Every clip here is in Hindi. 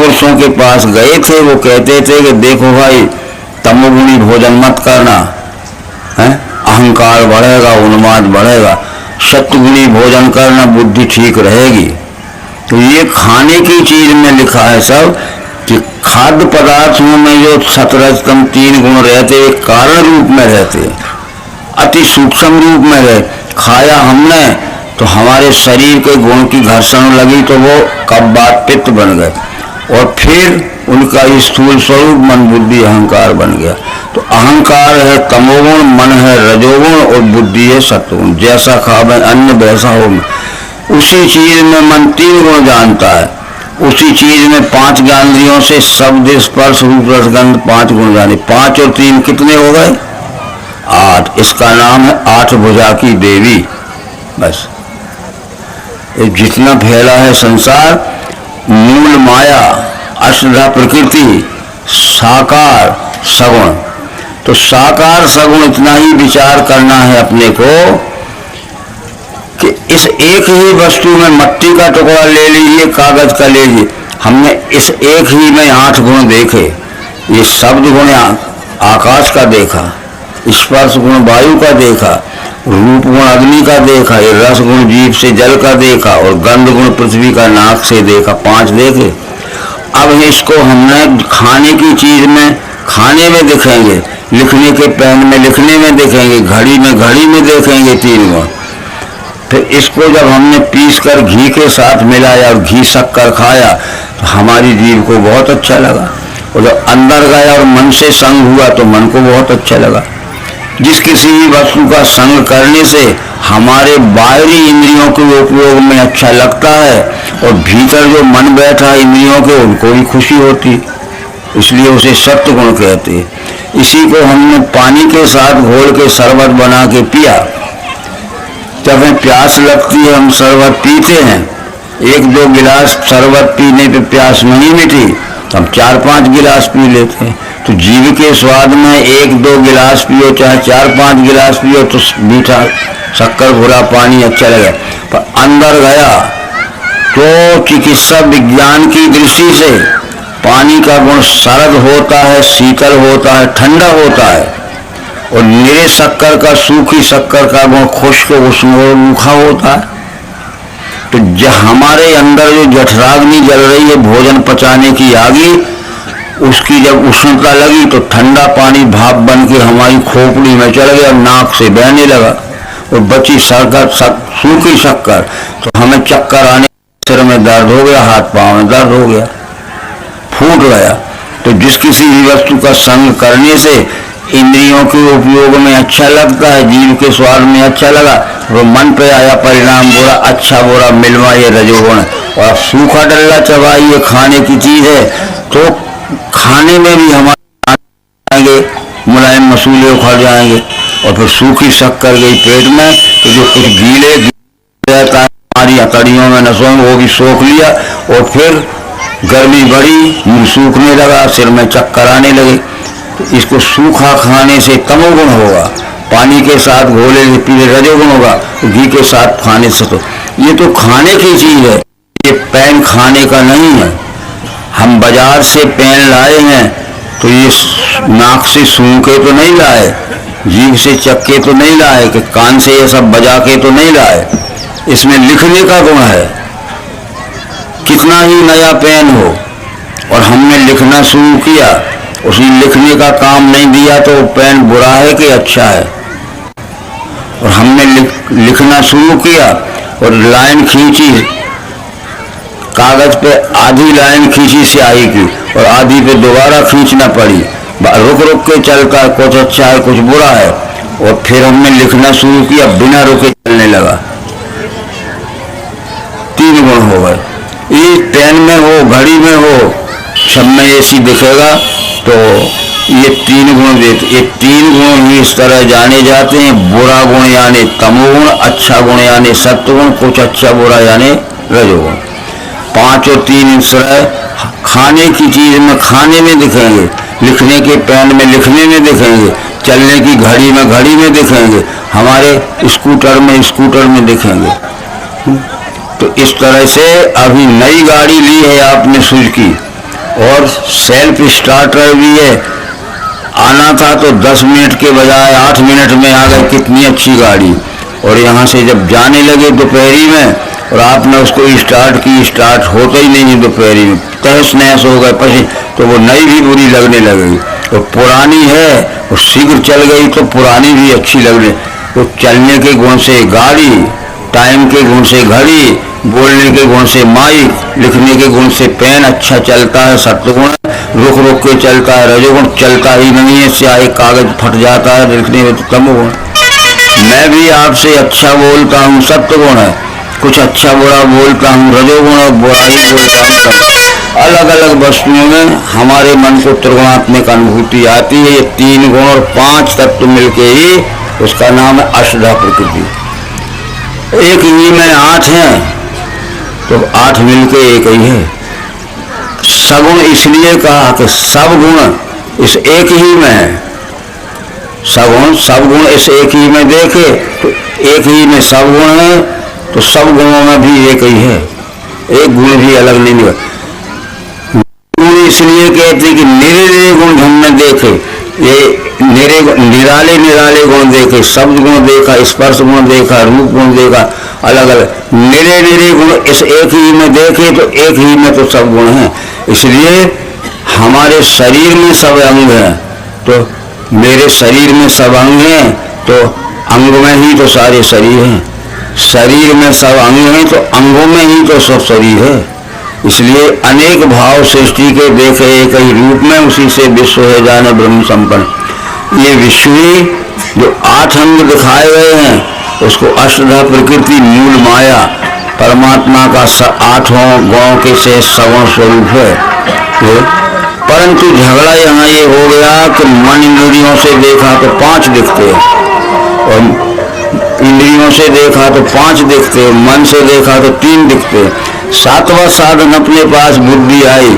महापुरुषों के पास गए थे, वो कहते थे कि देखो भाई तमोगुणी भोजन मत करना, है अहंकार बढ़ेगा, उन्माद बढ़ेगा, सत्वगुणी भोजन करना, बुद्धि ठीक रहेगी। तो ये खाने की चीज में लिखा है सब कि खाद्य पदार्थों में जो सतरजतम 3 गुण रहते, कारण रूप में रहते, अति सूक्ष्म रूप में रहे। खाया हमने तो हमारे शरीर के गुण की घर्षण लगी तो वो कब्बात पित्त बन गए, और फिर उनका स्थूल स्वरूप मन बुद्धि अहंकार बन गया। तो अहंकार है तमोगुण, मन है रजोगुण और बुद्धि है सत्वगुण। जैसा खावे अन्न वैसा हो। उसी चीज में मन 3 गुण जानता है, उसी चीज में 5 ज्ञानेंद्रियों से शब्द स्पर्श रूप रसगंध 5 गुण जाने। 5 और 3 कितने हो गए? 8। इसका नाम है 8 भुजा की देवी। बस जितना फैला है संसार, मूल माया, अष्टधा प्रकृति, साकार सगुण। तो साकार सगुण इतना ही विचार करना है अपने को कि इस एक ही वस्तु में मट्टी का टुकड़ा ले लीजिए, कागज का ले लीजिए, हमने इस एक ही में 8 गुण देखे। ये शब्द गुण आकाश का देखा, स्पर्श गुण वायु का देखा, रूप गुण अग्नि का देखा, ये रस गुण जीभ से जल का देखा, और गंध गुण पृथ्वी का नाक से देखा। 5 देखे। अब इसको हमने खाने की चीज में खाने में देखेंगे, लिखने के पेन में लिखने में देखेंगे, घड़ी में देखेंगे 3 गुण। फिर इसको जब हमने पीस कर घी के साथ मिलाया और घी शक्कर खाया तो हमारी जीभ को बहुत अच्छा लगा, और जब अंदर गया और मन से संग हुआ तो मन को बहुत अच्छा लगा। जिस किसी भी वस्तु का संग करने से हमारे बाहरी इंद्रियों के उपयोग में अच्छा लगता है, और भीतर जो मन बैठा इंद्रियों के उनको भी खुशी होती, इसलिए उसे सत्व गुण कहते हैं। इसी को हमने पानी के साथ घोल के शरबत बना के पिया। जब हमें प्यास लगती है हम शरबत पीते हैं, 1-2 गिलास शरबत पीने पे प्यास नहीं मिटी, हम 4-5 गिलास पी लेते हैं। तो जीव के स्वाद में 1-2 गिलास पियो, चाहे 4-5 गिलास पियो, तो मीठा शक्कर भरा पानी अच्छा लगे। पर अंदर गया तो चिकित्सा विज्ञान की दृष्टि से पानी का गुण शरद होता है, शीतल होता है, ठंडा होता है, और निरे शक्कर का, सूखी शक्कर का गुण खुश्क उष्ण और रूखा होता है। तो हमारे अंदर जो जठराग्नि जल रही है, भोजन पचाने की आगी, उसकी जब उष्णता लगी तो ठंडा पानी भाप बन के हमारी खोपड़ी में चल गया, नाक से बहने लगा, और बची शक्कर, सूखी शक्कर, तो हमें चक्कर आने, सिर में दर्द हो गया, हाथ पांव में दर्द हो गया, फूट गया। तो जिस किसी भी वस्तु का संग करने से इंद्रियों के उपयोग में अच्छा लगता है, जीव के स्वाद में अच्छा लगा, वो मन पे आया परिणाम बुरा, अच्छा बुरा मिलवा, ये रजोगुण। और सूखा डल्ला चबाई ये खाने की चीज है, तो खाने में भी हमारे आएंगे, मुलायम मसूले उखड़ जाएंगे, और फिर सूखी शक्कर गई पेट में, तो जो कुछ गीले रहता है हमारी हथड़ियों में, नसों में, वो भी सोख लिया, और फिर गर्मी बढ़ी, मुंह सूखने लगा, सिर में चक्कर आने लगे। तो इसको सूखा खाने से तमोगुण होगा, पानी के साथ घोले पीले रजोगुण होगा, घी के साथ खाने से। तो ये तो खाने की चीज है, ये पेन खाने का नहीं है। हम बाजार से पेन लाए हैं तो ये नाक से सूंघ के तो नहीं लाए, जीभ से चक्के तो नहीं लाए, कि कान से ये सब बजा के तो नहीं लाए। इसमें लिखने का गुण है। कितना ही नया पेन हो और हमने लिखना शुरू किया, उसने लिखने का काम नहीं दिया तो पेन बुरा है कि अच्छा है। और हमने लिखना शुरू किया और लाइन खींची, कागज पे आधी लाइन खींची स्याही की, और आधी पे दोबारा खींचना पड़ी, रुक रुक के चलता है, कुछ अच्छा है कुछ बुरा है। और फिर हमने लिखना शुरू किया, बिना रुके चलने लगा। 3 गुण हो गए। ये पेन में हो, घड़ी में हो, सब में ऐसी दिखेगा। तो ये 3 गुण देते, ये 3 गुण ही इस तरह जाने जाते हैं। बुरा गुण यानी तमोगुण, अच्छा गुण यानी सत्वगुण, कुछ अच्छा बुरा यानी रजोगुण। 5 और 3 इस तरह खाने की चीज में खाने में दिखेंगे, लिखने के पेन में लिखने में दिखेंगे, चलने की घड़ी में दिखेंगे, हमारे स्कूटर में दिखेंगे। तो इस तरह से अभी नई गाड़ी ली है आपने सुजुकी, और सेल्फ स्टार्टर भी है। आना था तो 10 मिनट के बजाय 8 मिनट में आ गए, कितनी अच्छी गाड़ी। और यहाँ से जब जाने लगे दोपहरी में और आपने उसको स्टार्ट की, स्टार्ट होता ही नहीं है दोपहरी में, तहस नहस हो गए पसी, तो वो नई भी बुरी लगने लगेगी। और पुरानी है और शीघ्र चल गई तो पुरानी भी अच्छी लगने। तो चलने के गुण से गाड़ी, टाइम के गुण से घड़ी, बोलने के गुण से माइक, लिखने के गुण से पेन अच्छा चलता है सत्वगुण, रुक रुक के चलता है रजोगुण, चलता ही नहीं है, स्याही कागज फट जाता है लिखने में तो तमोगुण। मैं भी आपसे अच्छा बोलता हूँ सत्वगुण है, कुछ अच्छा बुरा बोलता हूँ रजोगुण, और बुरा ही बोलता हूँ तमोगुण। अलग अलग वस्तुओं में हमारे मन को त्रिगुणात्मक अनुभूति आती है। ये 3 गुण और 5 तत्व मिलके ही उसका नाम है अष्टधा प्रकृति। एक ही में 8 हैं तो 8 मिलके एक ही है। सगुण इसलिए कहा कि सब गुण इस एक ही में है। सगुण सब गुण इस एक ही में देखे तो एक ही में सब गुण है, तो सब गुणों में भी एक ही है, एक गुण भी अलग नहीं है। गुण इसलिए कहते कि निरे निरे गुण हमने देखे, ये निराले निराले गुण देखे, शब्द गुण देखा, स्पर्श गुण देखा, रूप गुण देखा, अलग अलग निरे निरे गुण इस एक ही में देखे तो एक ही में तो सब गुण हैं। इसलिए हमारे शरीर में सब अंग हैं, तो मेरे शरीर में सब अंग हैं तो अंग में ही तो सारे शरीर हैं। शरीर में सब अंग हैं तो अंगों में ही तो सब शरीर है। इसलिए अनेक भाव सृष्टि के देखे एक ही रूप में, उसी से विश्व है जाने ब्रह्म संपन्न। ये विश्व ही जो 8 अंग दिखाए गए हैं उसको अष्टधा प्रकृति मूल माया परमात्मा का 8 गुणों के से सगुण स्वरूप है। परंतु झगड़ा यहाँ ये हो गया कि मन इंद्रियों से देखा तो 5 दिखते हैं, और इंद्रियों से देखा तो 5 दिखते हैं, मन से देखा तो 3 दिखते हैं। 7वां साधन अपने पास बुद्धि आई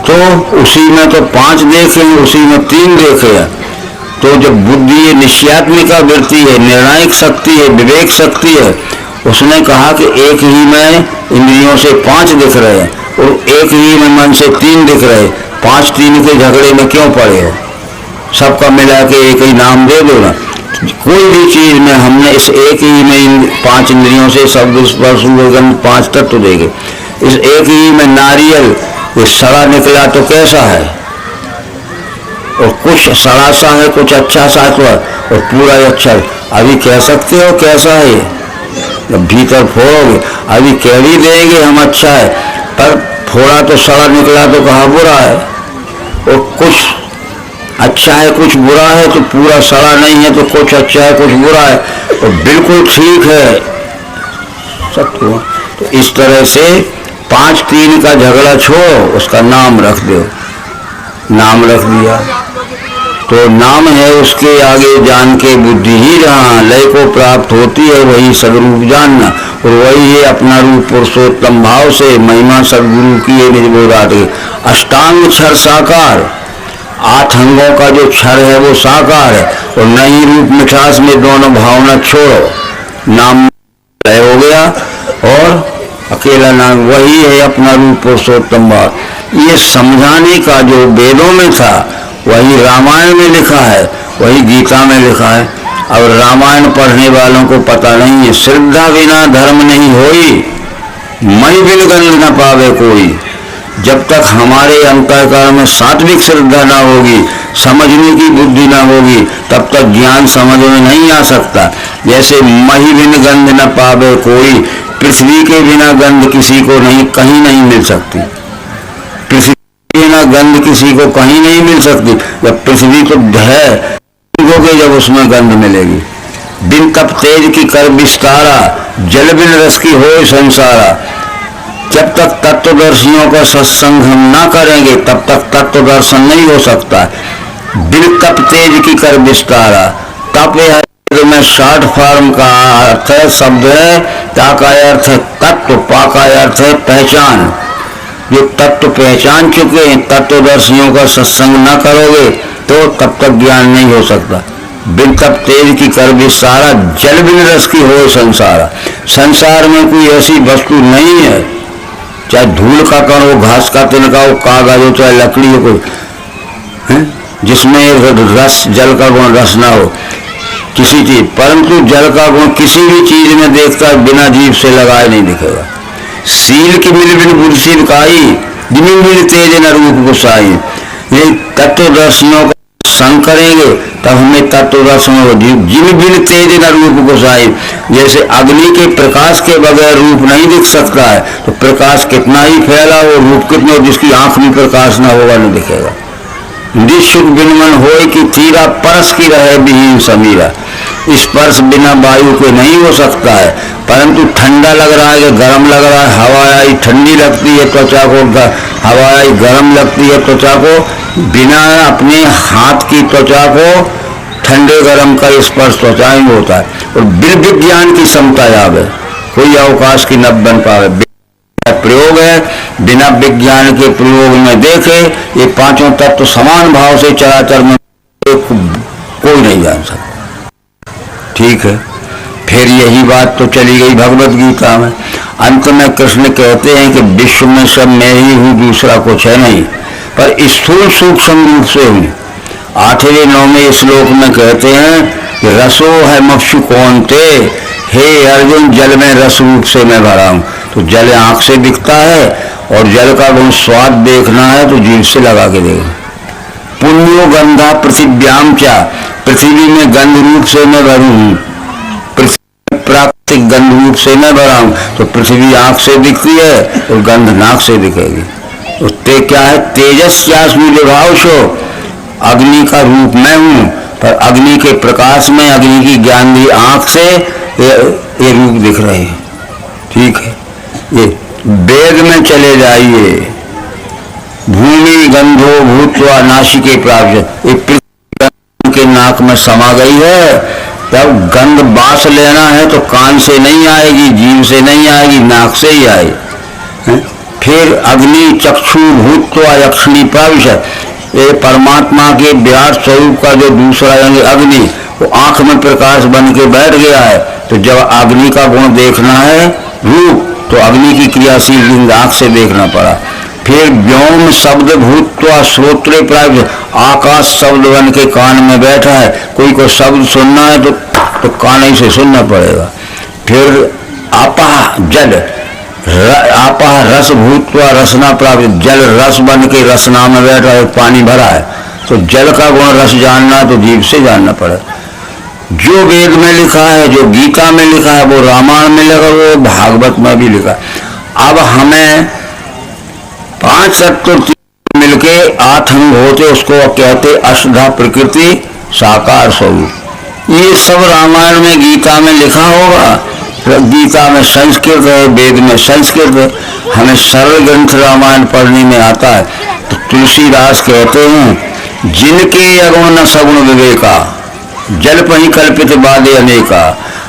तो उसी में तो 5 देखे, उसी में 3 देखे। तो जब बुद्धि ये निश्चयात्मिका वृत्ति है, निर्णायक शक्ति है, विवेक शक्ति है, उसने कहा कि एक ही में इंद्रियों से 5 दिख रहे हैं और एक ही में मन से 3 दिख रहे, 5-3 के झगड़े में क्यों पड़े हो, सबका मिला के एक ही नाम दे दो ना। कोई भी चीज में हमने इस एक ही में 5 इंद्रियों से शब्द स्पर्श गंध 5 तत्व देखे। इस एक ही में नारियल ये सड़ा निकला तो कैसा है, और कुछ सड़ा सा है, कुछ अच्छा सा है और पूरा अच्छा है। अभी कह सकते हो कैसा है, जब भीतर फोड़ोगे अभी कह भी देंगे हम अच्छा है, पर फोड़ा तो सड़ा निकला तो कहा बुरा है। और कुछ अच्छा है कुछ बुरा है, तो पूरा सड़ा नहीं है तो कुछ अच्छा है कुछ बुरा है, और बिल्कुल ठीक है सत्य। तो इस तरह से 5-3 का झगड़ा छोड़ो, उसका नाम रख दो। नाम रख दिया तो नाम है उसके आगे जान के बुद्धि ही जहाँ लय को प्राप्त होती है वही सदरूप जानना, और वही है अपना रूप पुरुषोत्तम भाव से महिमा सदगुरु की है निजबोधात। अष्टांग क्षर साकार, 8 अंगों का जो क्षर है वो साकार है, और नहीं रूप मिठास में दोनों भावना छोड़ो, नाम लय हो गया और अकेला नाम वही है अपना रूप पुरुषोत्तम भाव। ये समझाने का जो वेदों में था वही रामायण में लिखा है, वही गीता में लिखा है। अब रामायण पढ़ने वालों को पता नहीं है, श्रद्धा बिना धर्म नहीं होई, मई बिन गंध न पावे कोई। जब तक हमारे अंतःकरण में सात्विक श्रद्धा ना होगी, समझने की बुद्धि ना होगी, तब तक ज्ञान समझ में नहीं आ सकता। जैसे मही बिन गंध न पावे कोई, पृथ्वी के बिना गंध किसी को नहीं, कहीं नहीं मिल सकती। पृथ्वी के बिना गंध किसी को कहीं नहीं मिल सकती। जब पृथ्वी तो है होगी जब उसमें गंध मिलेगी। बिन तप तेज की कर विस्तारा, जल बिन रस की हो संसारा। जब तक तत्वदर्शियों का सत्संग हम ना करेंगे तब तक तत्व दर्शन नहीं हो सकता। बिन तप तेज की कर विस्तारा, तप है में शॉर्ट फॉर्म का अर्थ है, शब्द है, ता का अर्थ है तत्व, पा का अर्थ है पहचान। जो तत्व पहचान चुके हैं, तत्वदर्शियों का सत्संग न करोगे तो तब तक ज्ञान नहीं हो सकता। बिन तप तेज की कर विस्तारा, जल बिन रस की हो संसारा। संसार में कोई ऐसी वस्तु नहीं है चाहे धूल का कण हो, घास का तिनका हो, कागज हो, चाहे लकड़ी हो, कोई जिसमें रस, जल का गुण रस ना हो किसी चीज, परंतु जल का गुण किसी भी चीज में देखता है बिना जीभ से लगाए नहीं दिखेगा। सील की मिल बिन बुरसी काई, जिमिन मिल तेज न रूप गुसाई। ये तत्व दर्शनों का संग करेंगे तब हमें तत्व दर्शन हो। जिम बिन तेज न रूप गुसाई, जैसे अग्नि के प्रकाश के बगैर रूप नहीं दिख सकता है, तो प्रकाश कितना ही फैला हो, रूप कितना, जिसकी आंख में प्रकाश ना होगा नहीं दिखेगा। निशुक बिन मन होए कि तीरा परस की रहे विहीन समीरा। स्पर्श बिना वायु के नहीं हो सकता है, परंतु ठंडा लग रहा है कि गर्म लग रहा है, हवा आई ठंडी लगती है त्वचा को, हवा आई गर्म लगती है त्वचा को, बिना अपने हाथ की त्वचा को ठंडे गर्म का स्पर्श त्वचा ही होता है। और बिन विज्ञान की क्षमता याद है, कोई अवकाश की न बन पावे, प्रयोग है, बिना विज्ञान के प्रयोग में देखे ये पांचों तत्व समान भाव से चराचर में कोई नहीं जान सकता। ठीक है, फिर यही बात तो चली गई भगवत गीता में। अंत में कृष्ण कहते हैं कि विश्व में सब मैं ही हूँ, दूसरा कुछ है नहीं, पर स्थूल सूक्ष्म रूप से हूँ। 8वें 9वें श्लोक में कहते हैं कि रसो है मक्षु कौनते, हे अर्जुन जल में रस रूप से मैं भरा हूँ। तो जल आंख से दिखता है, और जल का गुण स्वाद देखना है तो जीभ से लगा के देखना। पुण्यो गंधा पृथिव्याम चा, पृथ्वी में गंध रूप से मैं भरू हूँ, पृथ्वी प्राकृतिक गंध रूप से मैं भरा हूँ। तो पृथ्वी आंख से दिखती है और गंध नाक से दिखेगी। तो ते क्या है, तेजस्यास्मि विभावशो, अग्नि का रूप मैं हूँ, पर अग्नि के प्रकाश में अग्नि की ज्ञान दी आंख से ये रूप दिख रहे हैं। ठीक है, ये वेद में चले जाइए, भूमि गंधो भूत्वा नासिके प्राप्त, ये पृथ्वी के नाक में समा गई है। तब गंध बास लेना है तो कान से नहीं आएगी, जीभ से नहीं आएगी, नाक से ही आएगी। फिर अग्नि चक्षु भूत्वा यक्षिणी प्राविशत, ये परमात्मा के विराट स्वरूप का जो दूसरा यानी अग्नि, वो आंख में प्रकाश बन के बैठ गया है। तो जब अग्नि का गुण देखना है रूप, तो अग्नि की क्रियाशील लिंग आंख से देखना पड़ा। फिर व्योम शब्द भूत्वा श्रोत्रे प्राप्त, आकाश शब्द बन के कान में बैठा है। कोई को शब्द सुनना है तो कान ही से सुनना पड़ेगा। फिर आपा जल, आपा रस भूत्वा रसना प्राप्त, जल रस बन के रसना में बैठा है, पानी भरा है। तो जल का गुण रस जानना है तो जीभ से जानना पड़ेगा। जो वेद में लिखा है, जो गीता में लिखा है, वो रामायण में लिखा, वो भागवत में भी लिखा। अब हमें 5 तत्व मिलके 8 अंग होते, उसको कहते अष्टधा प्रकृति साकार स्वरूप। ये सब रामायण में गीता में लिखा होगा। गीता में संस्कृत है, वेद में संस्कृत है, हमें सरल ग्रंथ रामायण पढ़ने में आता है। तो तुलसीदास कहते हैं जिनके अगुण न सगुण विवेका, जल पही कल्पित बाधे अनेका,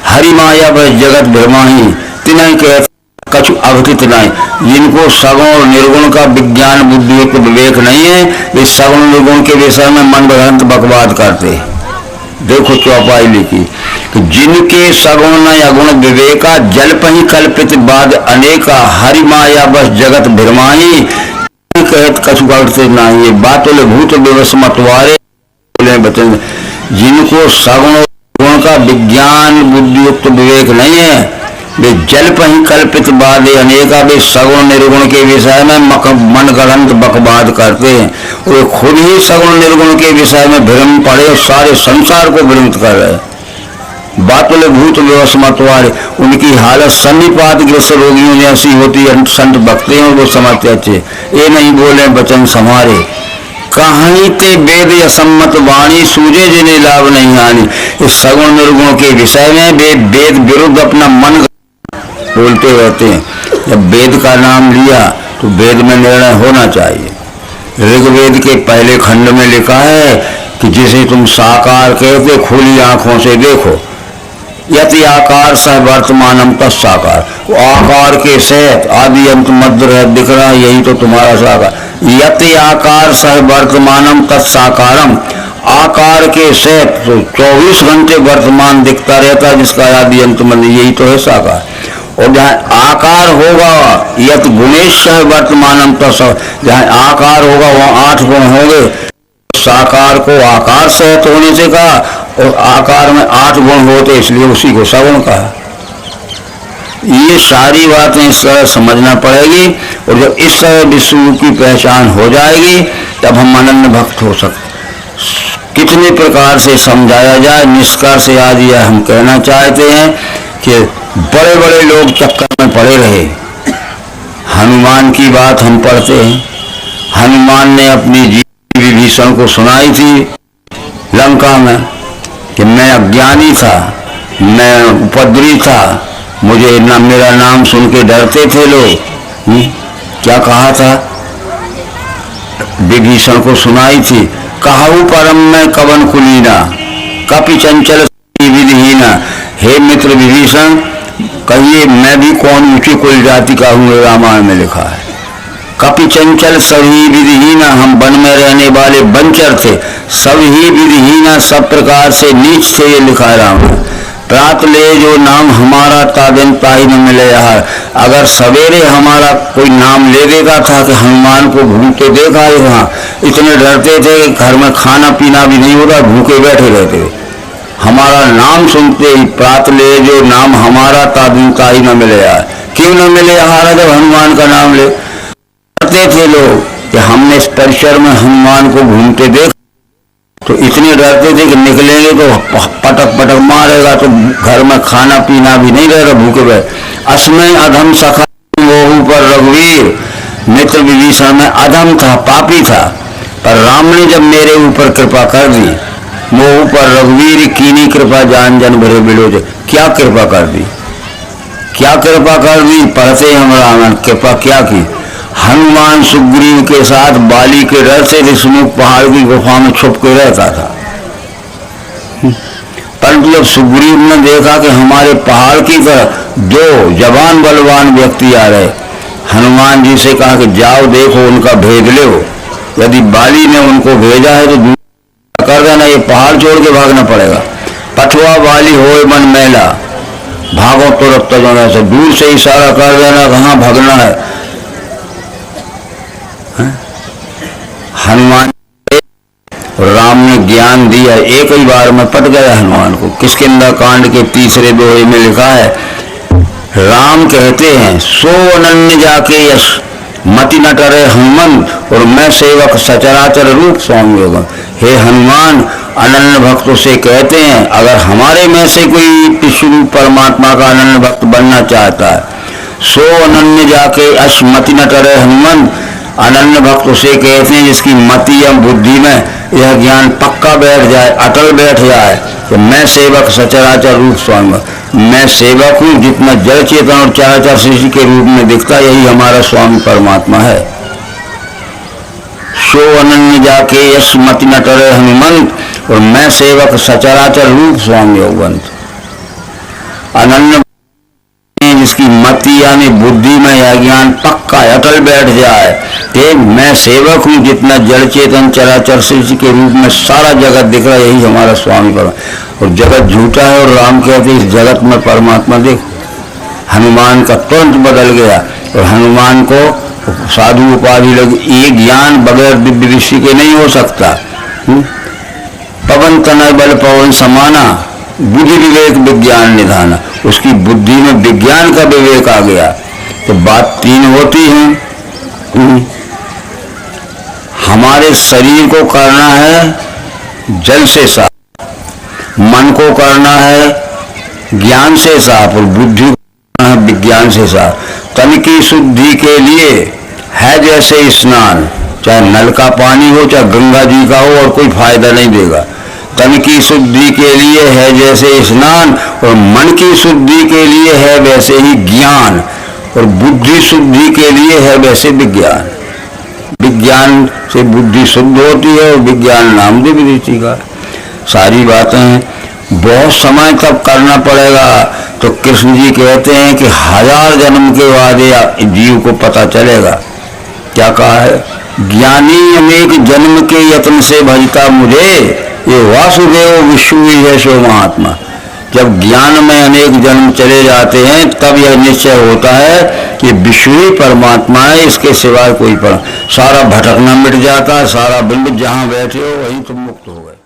हरि माया बस जगत भ्रमाही, तिनहि कहते कछु अवतित नहीं। जिनको सगुण और निर्गुण का विज्ञान बुद्धि को विवेक नहीं है, वे सगुण निर्गुण के विषय में मन भ्रांत बकवाद करते। देखो चौपाई लिखी कि जिनके सगुण न अगुण विवेका, जल पही कल्पित बाध अनेका, हरि माया बस जगत भ्रमाही, कहत कछु अवतित नहीं। बातों भूत दिवस मतवारे बचन। जिनको सगुण गुण का विज्ञान बुद्धियुक्त विवेक नहीं है, वे जल पही कल्पित बाधे अनेका, वे सगुण निर्गुण के विषय में मन गढ़ंत बकवाद करते हैं। वे खुद ही सगुण निर्गुण के विषय में भ्रम पड़े और सारे संसार को भ्रमित कर रहे हैं। बातुल भूत व्यवस मतवारे, उनकी हालत सन्निपात ग्रस्त रोगियों जैसी होती है। संत भक्ति हैं वो समझते अच्छे, ये नहीं बोले वचन समारे, कहानी ते वेद असम्मत वाणी, सूझे जिन्हें लाभ नहीं आनी। इस सगुण निर्गुण के विषय में वे वेद विरुद्ध अपना मन बोलते रहते हैं। जब वेद का नाम लिया तो वेद में निर्णय होना चाहिए। ऋग्वेद के पहले खंड में लिखा है कि जिसे तुम साकार कहते खुली आंखों से देखो, यति आकार सह वर्तमानम तत्साकार, वो आकार के सहित आदि अंत मध्य रह दिख रहा है, यही तो तुम्हारा साकार। यति आकार सह वर्तमानम तत्साकारम, आकार के सहित तो 24 घंटे वर्तमान दिखता रहता है, जिसका आदि अंत मध्य, यही तो है साकार। और जहाँ आकार होगा यत गुणेश वर्तमानम तत्सव, जहाँ आकार होगा वहाँ 8 गुण होंगे। साकार को आकार सहित होने से कहा और आकार में 8 गुण होते इसलिए उसी को सगुण कहा। ये सारी बातें इस तरह समझना पड़ेगी और जब इस तरह विश्व की पहचान हो जाएगी तब हम अनन्य भक्त हो सकते। कितने प्रकार से समझाया जाए, निष्कर्ष आज यह हम कहना चाहते हैं कि बड़े बड़े लोग चक्कर में पड़े रहे। हनुमान की बात हम पढ़ते हैं, हनुमान ने अपनी जीव विभीषण को सुनाई थी लंका में कि मैं अज्ञानी था, मैं उपद्रवी था, मुझे न मेरा नाम सुन के डरते थे लोग। क्या कहा था? विभीषण को सुनाई थी, कहु परम में कवन कुलीना कपि चंचल विधिहीना। हे मित्र विभीषण, कहिए मैं भी कौन ऊंची कुल जाति का हूँ, रामायण में लिखा है। कपि चंचल सभी विधिहीना, हम वन में रहने वाले वंचर थे, सभी विधिहीना, सब प्रकार से नीच थे, ये लिखा है रामायण। प्रात ले जो नाम हमारा तादिन ताही न मिले यार। अगर सवेरे हमारा कोई नाम ले देता था कि हनुमान को भूखे देखा है वहाँ, इतने डरते थे कि घर में खाना पीना भी नहीं होता, भूखे बैठे रहते। हमारा नाम सुनते ही प्रात ले जो नाम हमारा तादिन ताही न मिले यार। क्यों न मिले यार? जब हनुमान का नाम ले डरते थे लोग कि हमने इस परिसर में हनुमान को घूमते देख, तो इतने डरते थे कि निकलेंगे तो पटक पटक मारेगा, तो घर में खाना पीना भी नहीं रहेगा, भूखे बैठ। असमय अधम सखा मोहू पर रघुवीर, मित्र विभीषण में अधम था, पापी था, पर राम ने जब मेरे ऊपर कृपा कर दी, मोहू पर रघुवीर कीनी कृपा जान जन भरे बिलोज। क्या कृपा कर दी, क्या कृपा कर दी? पढ़ते हम रामायण, कृपा क्या की? हनुमान सुग्रीव के साथ बाली के डर से ऋषिमुख पहाड़ की गुफा में छुप के रहता था, परंतु जब सुग्रीव ने देखा कि हमारे पहाड़ की तरफ 2 जवान बलवान व्यक्ति आ रहे, हनुमान जी से कहा कि जाओ देखो उनका भेद लो, यदि बाली ने उनको भेजा है तो कर देना, ये पहाड़ छोड़ के भागना पड़ेगा। पठुआ बाली होए मन मैला, भागो तुरंत तजोना से, दूर से इशारा कर देना कहाँ भागना है। हनुमान राम ने ज्ञान दिया, एक ही बार में पट गया हनुमान को। किष्किंधा कांड के 3रे दोहे में लिखा है, राम कहते हैं सो अनन्य जाके यश मति न टरे हनुमंत, और मैं सेवक सचराचर रूप स्वामी होगा। हे हनुमान, अनन्य भक्तों से कहते हैं अगर हमारे में से कोई विष्णु परमात्मा का अनन्य भक्त बनना चाहता है, सो अनन्य जाके यश मति न टरे हनुमंत, अनन्य भक्त उसे कहते हैं जिसकी मति या बुद्धि में यह ज्ञान पक्का बैठ जाए, अटल बैठ जाए कि मैं सेवक सचराचर रूप स्वामी, मैं सेवक हूँ, जितना जड़ चेतन और चराचर सृष्टि के रूप में दिखता यही हमारा स्वामी परमात्मा है। सो अनन्य जाके यश मति न टरे हनुमंत, और मैं सेवक सचराचर रूप स्वामी होगंत। अनन्य जिसकी मति यानी बुद्धि में यह ज्ञान पक्का अटल बैठ जाए कि मैं सेवक हूँ, जितना जड़ चेतन चराचर सृष्टि के रूप में सारा जगत दिख रहा है यही हमारा स्वामी परमात्मा। और जगत झूठा है और राम कहते इस जगत में परमात्मा देख। हनुमान का तुरंत बदल गया और हनुमान को साधु उपाधि लगी। ये ज्ञान बगैर दिव्य दृष्टि के नहीं हो सकता। पवन तनय बल पवन समाना, बुद्धि विवेक विज्ञान निधाना, उसकी बुद्धि में विज्ञान का विवेक आ गया। तो बात 3 होती है। हमारे शरीर को करना है जल से साफ, मन को करना है ज्ञान से साफ, और बुद्धि को करना है विज्ञान से साफ। तन की शुद्धि के लिए है जैसे स्नान, चाहे नल का पानी हो चाहे गंगा जी का हो, और कोई फायदा नहीं देगा। तन की शुद्धि के लिए है जैसे स्नान, और मन की शुद्धि के लिए है वैसे ही ज्ञान, और बुद्धि शुद्धि के लिए है वैसे विज्ञान। विज्ञान से बुद्धि शुद्ध होती है और विज्ञान नाम दिव्य दृष्टि का। सारी बातें बहुत समय तक करना पड़ेगा। तो कृष्ण जी कहते हैं कि 1000 जन्म के बाद जीव को पता चलेगा। क्या कहा है? ज्ञानी अनेक जन्म के यत्न से भजता मुझे, ये वासुदेव विष्णु है सो महात्मा। जब ज्ञान में अनेक जन्म चले जाते हैं तब यह निश्चय होता है कि विश्व ही परमात्मा है, इसके सिवाय कोई पर सारा भटकना मिट जाता है, सारा बिल्कुल जहाँ बैठे हो वहीं तुम मुक्त हो गए।